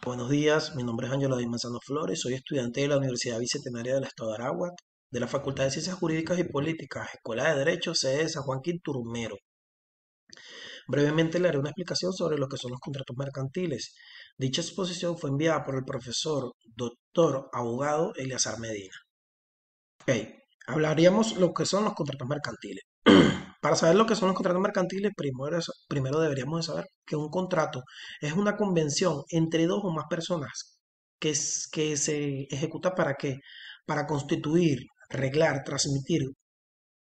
Buenos días, mi nombre es Ángelo Di Manzano Flores, soy estudiante de la Universidad Bicentenaria del Estado de Aragua, de la Facultad de Ciencias Jurídicas y Políticas, Escuela de Derecho, sede de San Juan Turmero. Brevemente le haré una explicación sobre lo que son los contratos mercantiles. Dicha exposición fue enviada por el profesor, doctor, abogado Eleazar Medina. Ok, hablaríamos lo que son los contratos mercantiles. Para saber lo que son los contratos mercantiles, primero deberíamos de saber que un contrato es una convención entre dos o más personas que se ejecuta ¿para qué? Para constituir, reglar, transmitir,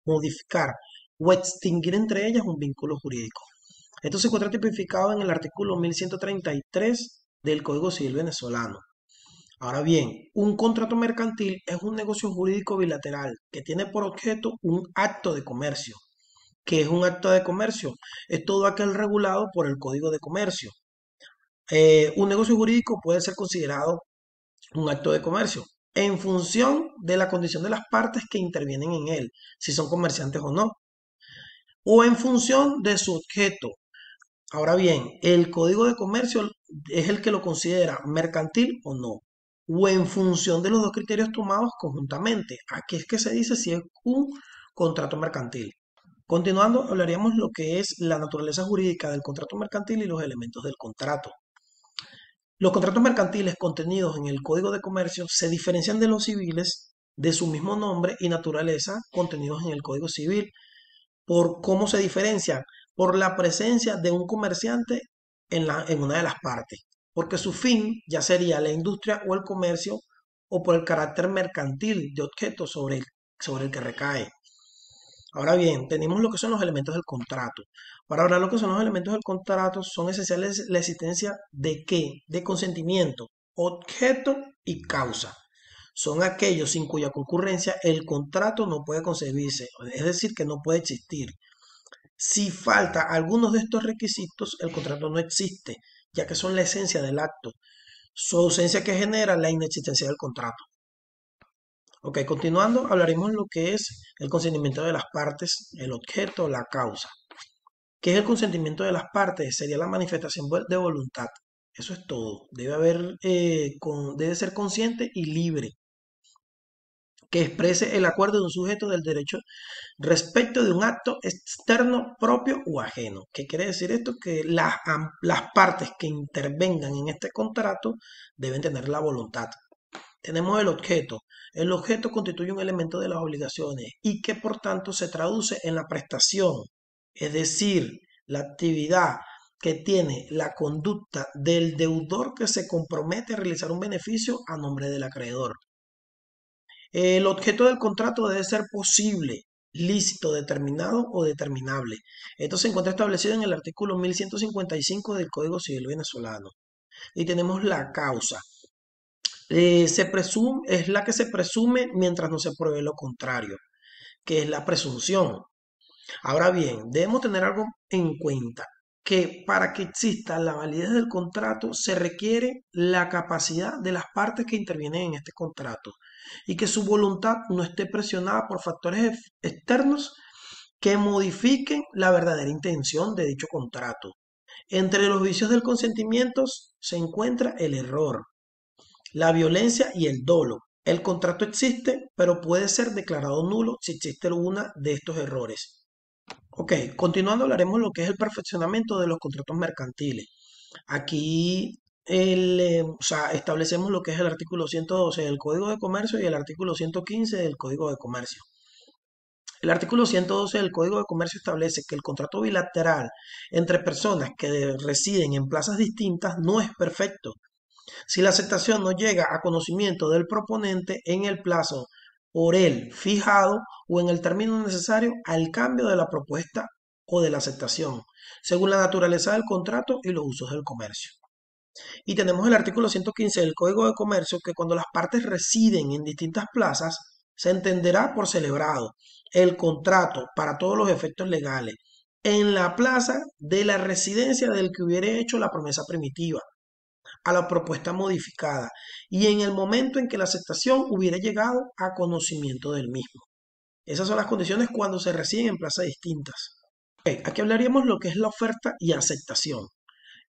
modificar o extinguir entre ellas un vínculo jurídico. Esto se encuentra tipificado en el artículo 1133 del Código Civil venezolano. Ahora bien, un contrato mercantil es un negocio jurídico bilateral que tiene por objeto un acto de comercio. ¿Qué es un acto de comercio? Es todo aquel regulado por el Código de Comercio. Un negocio jurídico puede ser considerado un acto de comercio en función de la condición de las partes que intervienen en él, si son comerciantes o no, o en función de su objeto. Ahora bien, el Código de Comercio es el que lo considera mercantil o no, o en función de los dos criterios tomados conjuntamente. Aquí es que se dice si es un contrato mercantil. Continuando, hablaríamos lo que es la naturaleza jurídica del contrato mercantil y los elementos del contrato. Los contratos mercantiles contenidos en el Código de Comercio se diferencian de los civiles de su mismo nombre y naturaleza contenidos en el Código Civil. ¿Por cómo se diferencian? Por la presencia de un comerciante en una de las partes, porque su fin ya sería la industria o el comercio, o por el carácter mercantil de objetos sobre el que recae. Ahora bien, tenemos lo que son los elementos del contrato. Para hablar lo que son los elementos del contrato, son esenciales la existencia de qué? De consentimiento, objeto y causa. Son aquellos sin cuya concurrencia el contrato no puede concebirse, es decir, que no puede existir. Si falta algunos de estos requisitos, el contrato no existe, ya que son la esencia del acto. Su ausencia que genera la inexistencia del contrato. Ok, continuando, hablaremos lo que es el consentimiento de las partes, el objeto, la causa. ¿Qué es el consentimiento de las partes? Sería la manifestación de voluntad. Eso es todo. Debe ser consciente y libre, que exprese el acuerdo de un sujeto del derecho respecto de un acto externo propio o ajeno. ¿Qué quiere decir esto? Que las partes que intervengan en este contrato deben tener la voluntad. Tenemos el objeto. El objeto constituye un elemento de las obligaciones y que por tanto se traduce en la prestación, es decir, la actividad que tiene la conducta del deudor que se compromete a realizar un beneficio a nombre del acreedor. El objeto del contrato debe ser posible, lícito, determinado o determinable. Esto se encuentra establecido en el artículo 1155 del Código Civil venezolano. Y tenemos la causa. Es la que se presume mientras no se pruebe lo contrario, que es la presunción. Ahora bien, debemos tener algo en cuenta, que para que exista la validez del contrato se requiere la capacidad de las partes que intervienen en este contrato y que su voluntad no esté presionada por factores externos que modifiquen la verdadera intención de dicho contrato. Entre los vicios del consentimiento se encuentra el error, la violencia y el dolo. El contrato existe, pero puede ser declarado nulo si existe alguna de estos errores. Ok, continuando hablaremos lo que es el perfeccionamiento de los contratos mercantiles. Aquí establecemos lo que es el artículo 112 del Código de Comercio y el artículo 115 del Código de Comercio. El artículo 112 del Código de Comercio establece que el contrato bilateral entre personas que residen en plazas distintas no es perfecto si la aceptación no llega a conocimiento del proponente en el plazo por él fijado o en el término necesario al cambio de la propuesta o de la aceptación, según la naturaleza del contrato y los usos del comercio. Y tenemos el artículo 115 del Código de Comercio que cuando las partes residen en distintas plazas, se entenderá por celebrado el contrato para todos los efectos legales en la plaza de la residencia del que hubiere hecho la promesa primitiva a la propuesta modificada y en el momento en que la aceptación hubiera llegado a conocimiento del mismo. Esas son las condiciones cuando se residen en plazas distintas. Ok, aquí hablaríamos lo que es la oferta y aceptación.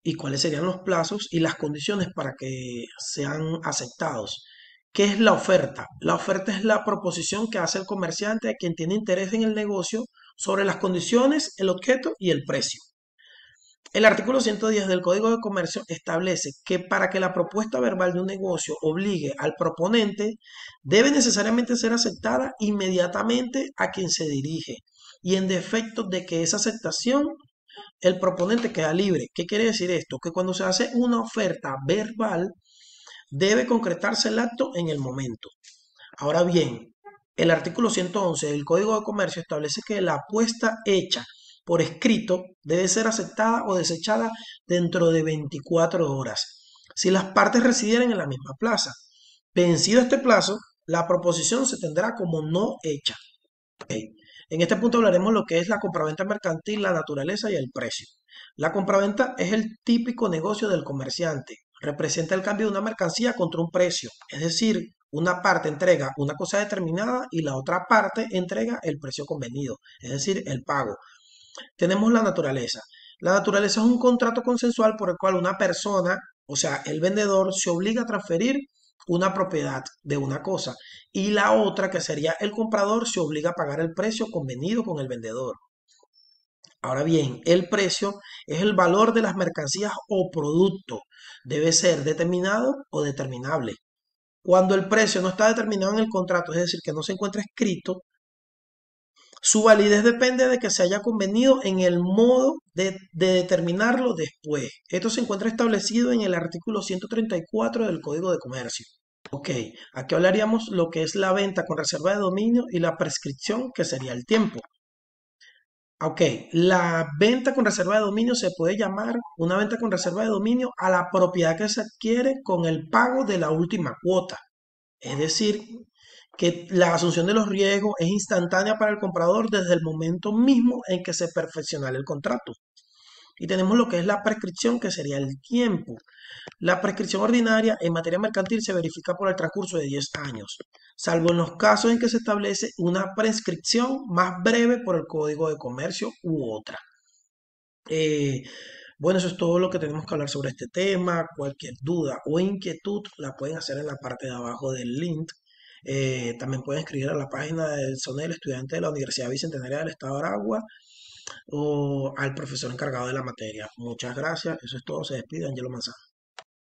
y cuáles serían los plazos y las condiciones para que sean aceptados. ¿Qué es la oferta? La oferta es la proposición que hace el comerciante a quien tiene interés en el negocio sobre las condiciones, el objeto y el precio. El artículo 110 del Código de Comercio establece que para que la propuesta verbal de un negocio obligue al proponente, debe necesariamente ser aceptada inmediatamente a quien se dirige y en defecto de que esa aceptación, el proponente queda libre. ¿Qué quiere decir esto? Que cuando se hace una oferta verbal, debe concretarse el acto en el momento. Ahora bien, el artículo 111 del Código de Comercio establece que la apuesta hecha por escrito debe ser aceptada o desechada dentro de 24 horas, si las partes residieran en la misma plaza. Vencido este plazo, la proposición se tendrá como no hecha. Okay. En este punto hablaremos lo que es la compraventa mercantil, la naturaleza y el precio. La compraventa es el típico negocio del comerciante. Representa el cambio de una mercancía contra un precio. Es decir, una parte entrega una cosa determinada y la otra parte entrega el precio convenido, es decir, el pago. Tenemos la naturaleza. La naturaleza es un contrato consensual por el cual una persona, o sea, el vendedor, se obliga a transferir una propiedad de una cosa y la otra, que sería el comprador, se obliga a pagar el precio convenido con el vendedor. Ahora bien, el precio es el valor de las mercancías o producto. Debe ser determinado o determinable. Cuando el precio no está determinado en el contrato, es decir, que no se encuentra escrito, su validez depende de que se haya convenido en el modo de determinarlo después. Esto se encuentra establecido en el artículo 134 del Código de Comercio. Ok, aquí hablaríamos lo que es la venta con reserva de dominio y la prescripción, que sería el tiempo. Ok, la venta con reserva de dominio se puede llamar una venta con reserva de dominio a la propiedad que se adquiere con el pago de la última cuota. Es decir, que la asunción de los riesgos es instantánea para el comprador desde el momento mismo en que se perfecciona el contrato. Y tenemos lo que es la prescripción, que sería el tiempo. La prescripción ordinaria en materia mercantil se verifica por el transcurso de 10 años, salvo en los casos en que se establece una prescripción más breve por el Código de Comercio u otra. Eh, bueno, eso es todo lo que tenemos que hablar sobre este tema. Cualquier duda o inquietud la pueden hacer en la parte de abajo del link. También pueden escribir a la página del SONEL, estudiante de la Universidad Bicentenaria del Estado de Aragua, o al profesor encargado de la materia. Muchas gracias. Eso es todo. Se despide Angelo Manzano.